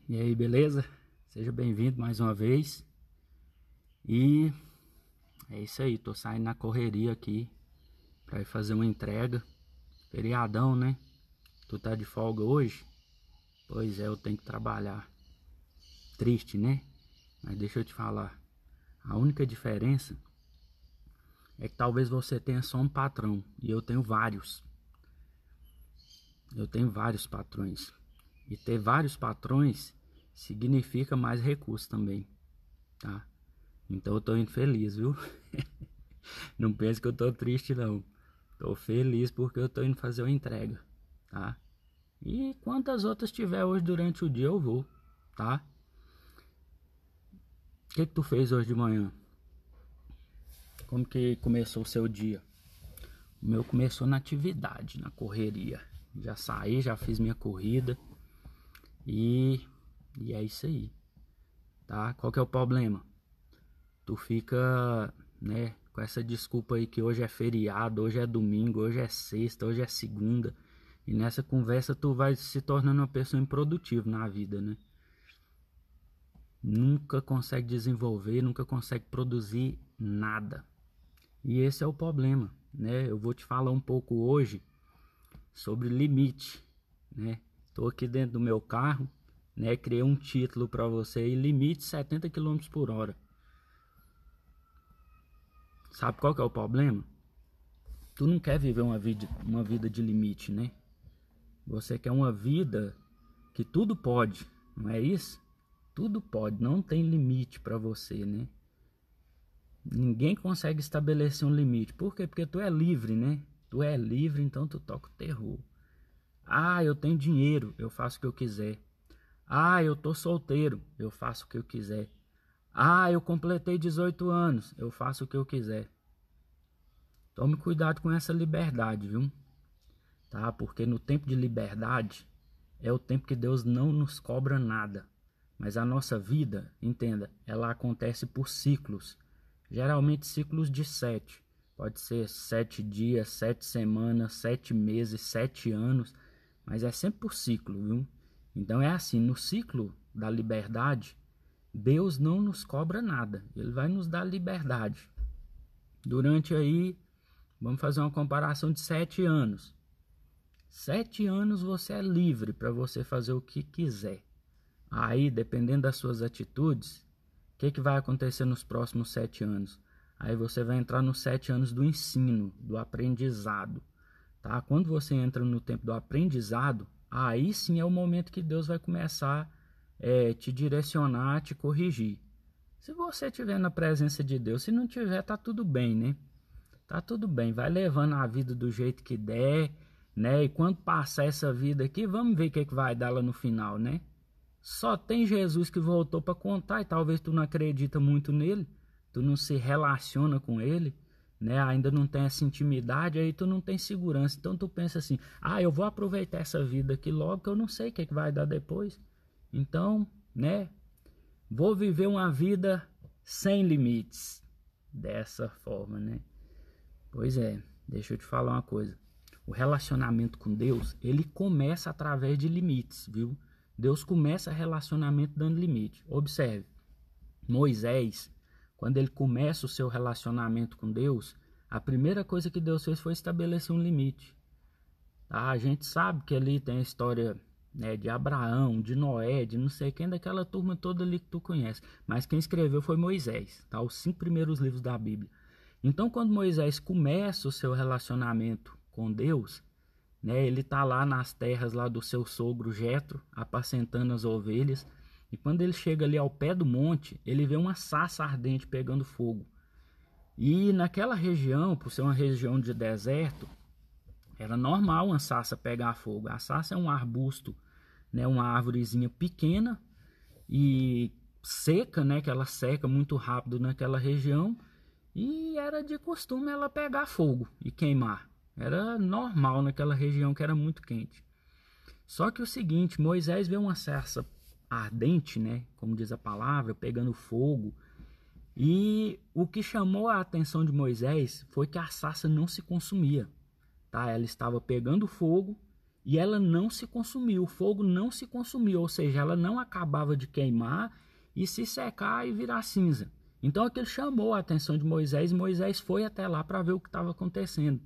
E aí, beleza? Seja bem-vindo mais uma vez. E é isso aí, tô saindo na correria aqui pra ir fazer uma entrega. Feriadão, né? Tu tá de folga hoje? Pois é, eu tenho que trabalhar. Triste, né? Mas deixa eu te falar. A única diferença é que talvez você tenha só um patrão e eu tenho vários. Eu tenho vários patrões. E ter vários patrões significa mais recursos também, tá? Então eu tô infeliz, viu? Não pense que eu tô triste não. Tô feliz porque eu tô indo fazer uma entrega, tá? E quantas outras tiver hoje durante o dia eu vou, tá? O que tu fez hoje de manhã? Como que começou o seu dia? O meu começou na atividade, na correria. Já saí, já fiz minha corrida e é isso aí, tá? Qual que é o problema? Tu fica, né, com essa desculpa aí que hoje é feriado, hoje é domingo, hoje é sexta, hoje é segunda. E nessa conversa tu vai se tornando uma pessoa improdutiva na vida, né? Nunca consegue desenvolver, nunca consegue produzir nada. E esse é o problema, né? Eu vou te falar um pouco hoje sobre limite, né? Tô aqui dentro do meu carro, né? Criei um título para você aí, limite 70 quilômetros por hora. Sabe qual que é o problema? Tu não quer viver uma vida de limite, né? Você quer uma vida que tudo pode, não é isso? Tudo pode, não tem limite para você, né? Ninguém consegue estabelecer um limite. Por quê? Porque tu é livre, né? Tu é livre, então tu toca o terror. Ah, eu tenho dinheiro, eu faço o que eu quiser. Ah, eu tô solteiro, eu faço o que eu quiser. Ah, eu completei 18 anos, eu faço o que eu quiser. Tome cuidado com essa liberdade, viu? Tá? Porque no tempo de liberdade é o tempo que Deus não nos cobra nada. Mas a nossa vida, entenda, ela acontece por ciclos. Geralmente ciclos de 7. Pode ser 7 dias, 7 semanas, 7 meses, 7 anos. Mas é sempre por ciclo, viu? Então é assim, no ciclo da liberdade, Deus não nos cobra nada. Ele vai nos dar liberdade. Durante aí, vamos fazer uma comparação de 7 anos. 7 anos você é livre para você fazer o que quiser. Aí, dependendo das suas atitudes, o que vai acontecer nos próximos 7 anos? Aí você vai entrar nos 7 anos do ensino, do aprendizado. Tá? Quando você entra no tempo do aprendizado, aí sim é o momento que Deus vai começar te direcionar, te corrigir. Se você estiver na presença de Deus, se não tiver, tá tudo bem, né? Tá tudo bem, vai levando a vida do jeito que der, né? E quando passar essa vida aqui, vamos ver o que vai dar lá no final, né? Só tem Jesus que voltou para contar e talvez tu não acredita muito nele, tu não se relaciona com ele, né? Ainda não tem essa intimidade, aí tu não tem segurança. Então tu pensa assim: "Ah, eu vou aproveitar essa vida aqui logo que eu não sei o que vai dar depois". Então, né? Vou viver uma vida sem limites dessa forma, né? Pois é, deixa eu te falar uma coisa. O relacionamento com Deus, ele começa através de limites, viu? Deus começa relacionamento dando limite. Observe, Moisés, quando ele começa o seu relacionamento com Deus, a primeira coisa que Deus fez foi estabelecer um limite. Tá? A gente sabe que ali tem a história, né, de Abraão, de Noé, de não sei quem, daquela turma toda ali que tu conhece. Mas quem escreveu foi Moisés, tá? Os 5 primeiros livros da Bíblia. Então, quando Moisés começa o seu relacionamento com Deus, né, ele tá lá nas terras lá do seu sogro Jetro, apacentando as ovelhas, e quando ele chega ali ao pé do monte, ele vê uma sarça ardente pegando fogo. E naquela região, por ser uma região de deserto, era normal uma sarça pegar fogo. A sarça é um arbusto, né, uma árvorezinha pequena e seca, né, que ela seca muito rápido naquela região, e era de costume ela pegar fogo e queimar. Era normal naquela região que era muito quente. Só que o seguinte, Moisés vê uma sarça ardente, né, como diz a palavra, pegando fogo, e o que chamou a atenção de Moisés foi que a sarça não se consumia, tá? Ela estava pegando fogo e ela não se consumiu, o fogo não se consumiu, ou seja, ela não acabava de queimar e se secar e virar cinza. Então aquilo chamou a atenção de Moisés, e Moisés foi até lá para ver o que estava acontecendo.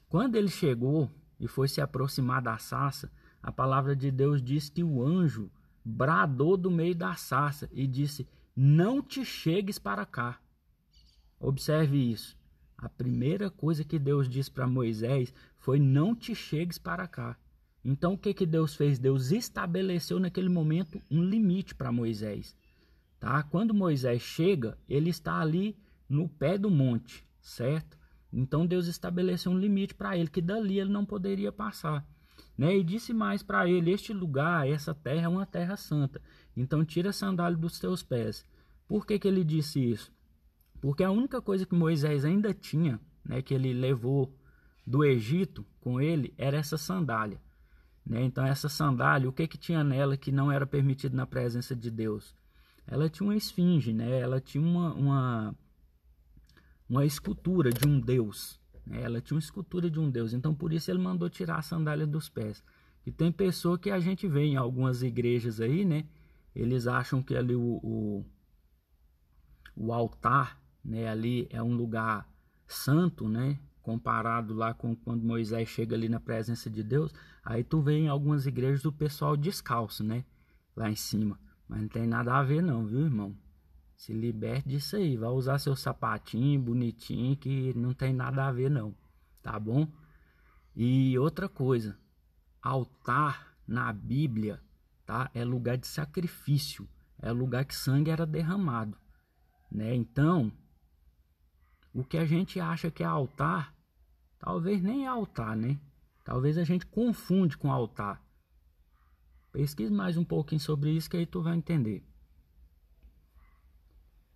Quando ele chegou e foi se aproximar da sarça, a palavra de Deus diz que o anjo bradou do meio da sarça e disse: não te chegues para cá. Observe isso. A primeira coisa que Deus disse para Moisés foi: não te chegues para cá. Então o que Deus fez? Deus estabeleceu naquele momento um limite para Moisés. Tá? Quando Moisés chega, ele está ali no pé do monte, certo? Então Deus estabeleceu um limite para ele, que dali ele não poderia passar. Né? E disse mais para ele: este lugar, essa terra é uma terra santa. Então tira a sandália dos teus pés. Por que ele disse isso? Porque a única coisa que Moisés ainda tinha, né, que ele levou do Egito com ele, era essa sandália. Né? Então essa sandália, o que tinha nela que não era permitido na presença de Deus? Ela tinha uma esfinge, né? Ela tinha uma escultura de um deus. Né? Ela tinha uma escultura de um deus. Então por isso ele mandou tirar a sandália dos pés. E tem pessoa que a gente vê em algumas igrejas aí, né? Eles acham que ali o altar, né, ali é um lugar santo, né, comparado lá com quando Moisés chega ali na presença de Deus. Aí tu vê em algumas igrejas o pessoal descalço, né, lá em cima. Mas não tem nada a ver não, viu, irmão? Se liberte disso aí, vai usar seu sapatinho bonitinho, que não tem nada a ver não, tá bom? E outra coisa, altar na Bíblia, tá, é lugar de sacrifício, é lugar que sangue era derramado. Né? Então, o que a gente acha que é altar, talvez nem é altar, né? Talvez a gente confunde com altar. Pesquise mais um pouquinho sobre isso que aí tu vai entender.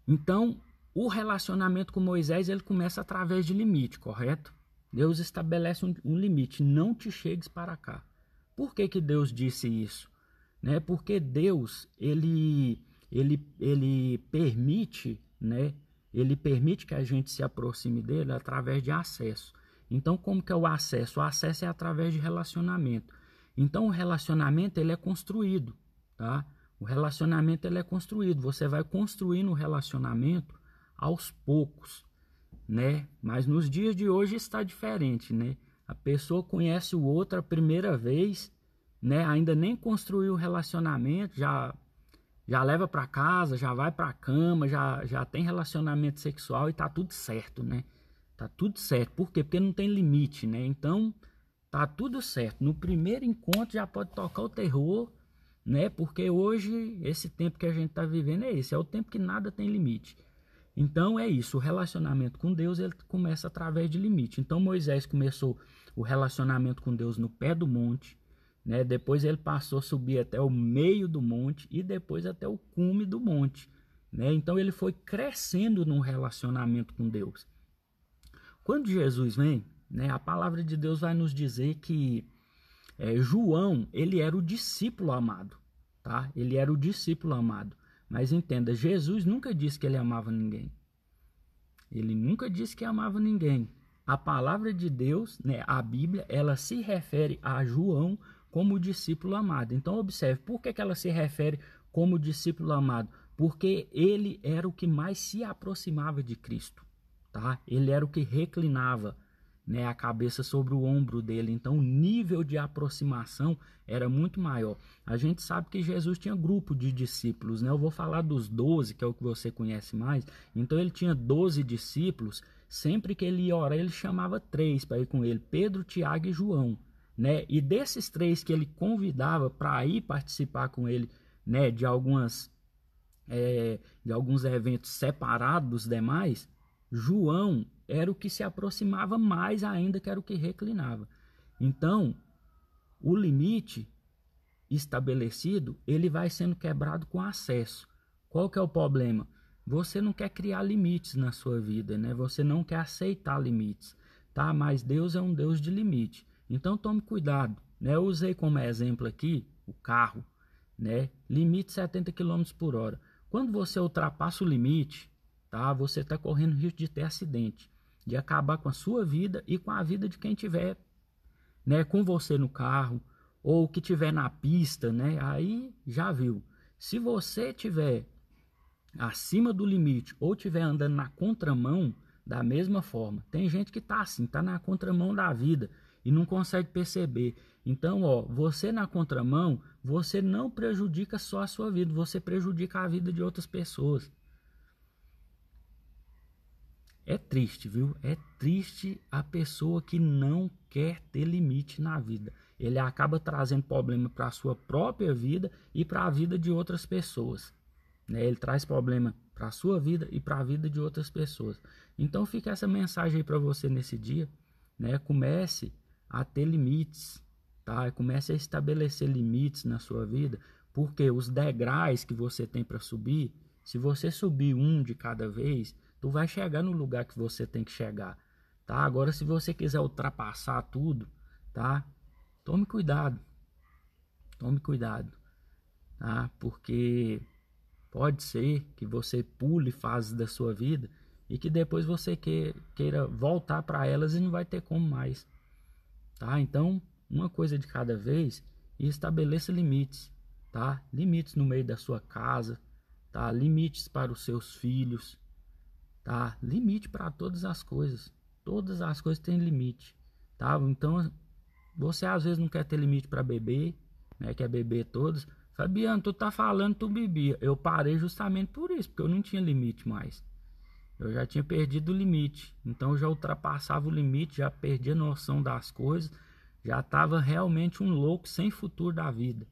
Então, o relacionamento com Moisés, ele começa através de limite, correto? Deus estabelece um limite: não te chegues para cá. Por que Deus disse isso? Né? Porque Deus, ele permite, né? Ele permite que a gente se aproxime dele através de acesso. Então, como que é o acesso? O acesso é através de relacionamento. Então, o relacionamento ele é construído, tá? O relacionamento ele é construído. Você vai construindo o relacionamento aos poucos, né? Mas nos dias de hoje está diferente, né? A pessoa conhece o outro a primeira vez, né? Ainda nem construiu o relacionamento, já leva para casa, já vai para a cama, já tem relacionamento sexual e tá tudo certo, né? Tá tudo certo. Por quê? Porque não tem limite, né? Então, tá tudo certo. No primeiro encontro já pode tocar o terror, né? Porque hoje, esse tempo que a gente tá vivendo é esse. É o tempo que nada tem limite. Então, é isso. O relacionamento com Deus, ele começa através de limite. Então, Moisés começou o relacionamento com Deus no pé do monte, né? Depois ele passou a subir até o meio do monte e depois até o cume do monte, né? Então ele foi crescendo num relacionamento com Deus. Quando Jesus vem, né, a palavra de Deus vai nos dizer que João, ele era o discípulo amado, tá? Ele era o discípulo amado. Mas entenda, Jesus nunca disse que ele amava ninguém. Ele nunca disse que amava ninguém. A palavra de Deus, né, a Bíblia, ela se refere a João como discípulo amado. Então observe, por que ela se refere como discípulo amado? Porque ele era o que mais se aproximava de Cristo, tá? Ele era o que reclinava, né, a cabeça sobre o ombro dele. Então o nível de aproximação era muito maior. A gente sabe que Jesus tinha grupo de discípulos, né? Eu vou falar dos 12, que é o que você conhece mais. Então ele tinha 12 discípulos. Sempre que ele ia orar, ele chamava 3 para ir com ele: Pedro, Tiago e João. Né? E desses 3 que ele convidava para ir participar com ele, né, de alguns eventos separados dos demais, João era o que se aproximava mais ainda, que era o que reclinava. Então, o limite estabelecido, ele vai sendo quebrado com acesso. Qual que é o problema? Você não quer criar limites na sua vida, né? Você não quer aceitar limites, tá? Mas Deus é um Deus de limite. Então tome cuidado, né? Eu usei como exemplo aqui o carro, né? Limite 70 km por hora. Quando você ultrapassa o limite, tá? Você está correndo risco de ter acidente, de acabar com a sua vida e com a vida de quem estiver né, com você no carro, ou que tiver na pista, né, aí já viu. Se você tiver acima do limite ou tiver andando na contramão, da mesma forma. Tem gente que tá assim, tá na contramão da vida e não consegue perceber. Então, ó, você na contramão, você não prejudica só a sua vida, você prejudica a vida de outras pessoas. É triste, viu? É triste a pessoa que não quer ter limite na vida. Ele acaba trazendo problema para a sua própria vida e para a vida de outras pessoas, né? Ele traz problema para a sua vida e para a vida de outras pessoas. Então fica essa mensagem aí para você nesse dia, né? Comece a ter limites, tá? Comece a estabelecer limites na sua vida, porque os degraus que você tem para subir, se você subir um de cada vez, tu vai chegar no lugar que você tem que chegar, tá? Agora, se você quiser ultrapassar tudo, tá? Tome cuidado, tá? Porque pode ser que você pule fases da sua vida e que depois você queira voltar para elas e não vai ter como mais, tá? Então, uma coisa de cada vez e estabeleça limites, tá? Limites no meio da sua casa, tá? Limites para os seus filhos, tá? Limite para todas as coisas. Todas as coisas têm limite, tá? Então, você às vezes não quer ter limite para beber, né? Quer beber todos. Fabiano, tu tá falando, tu bebia. Eu parei justamente por isso, porque eu não tinha limite mais. Eu já tinha perdido o limite. Então eu já ultrapassava o limite, já perdi a noção das coisas, já estava realmente um louco sem futuro da vida,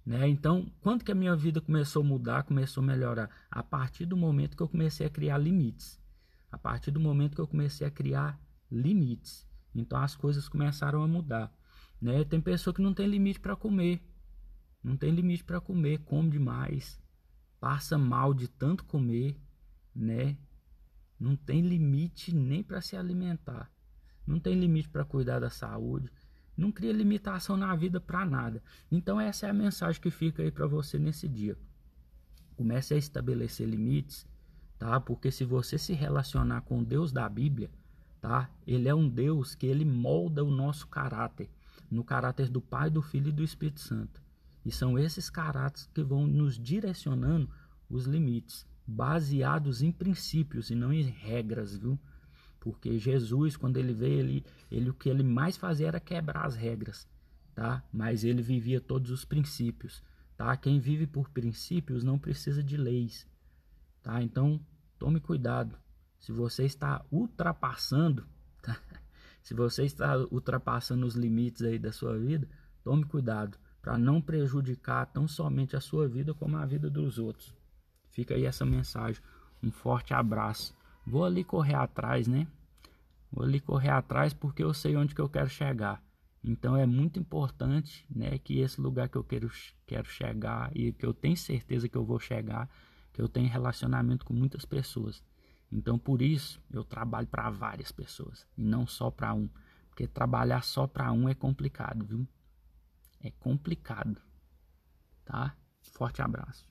né? Então, quando que a minha vida começou a mudar, começou a melhorar? A partir do momento que eu comecei a criar limites. A partir do momento que eu comecei a criar limites. Então as coisas começaram a mudar, né? Tem pessoa que não tem limite para comer. Não tem limite para comer, come demais, passa mal de tanto comer, né? Não tem limite nem para se alimentar. Não tem limite para cuidar da saúde. Não cria limitação na vida para nada. Então essa é a mensagem que fica aí para você nesse dia. Comece a estabelecer limites, tá? Porque se você se relacionar com o Deus da Bíblia, tá? Ele é um Deus que ele molda o nosso caráter, no caráter do Pai, do Filho e do Espírito Santo. E são esses caráteres que vão nos direcionando os limites, baseados em princípios e não em regras, viu? Porque Jesus, quando ele veio, ele o que ele mais fazia era quebrar as regras, tá? Mas ele vivia todos os princípios, tá? Quem vive por princípios não precisa de leis, tá? Então, tome cuidado. Se você está ultrapassando, tá? Se você está ultrapassando os limites aí da sua vida, tome cuidado para não prejudicar tão somente a sua vida como a vida dos outros. Fica aí essa mensagem. Um forte abraço. Vou ali correr atrás, né? Vou ali correr atrás porque eu sei onde que eu quero chegar. Então é muito importante, né, que esse lugar que eu quero chegar e que eu tenho certeza que eu vou chegar, que eu tenho relacionamento com muitas pessoas. Então por isso eu trabalho para várias pessoas e não só para um. Porque trabalhar só para um é complicado, viu? É complicado, tá? Forte abraço.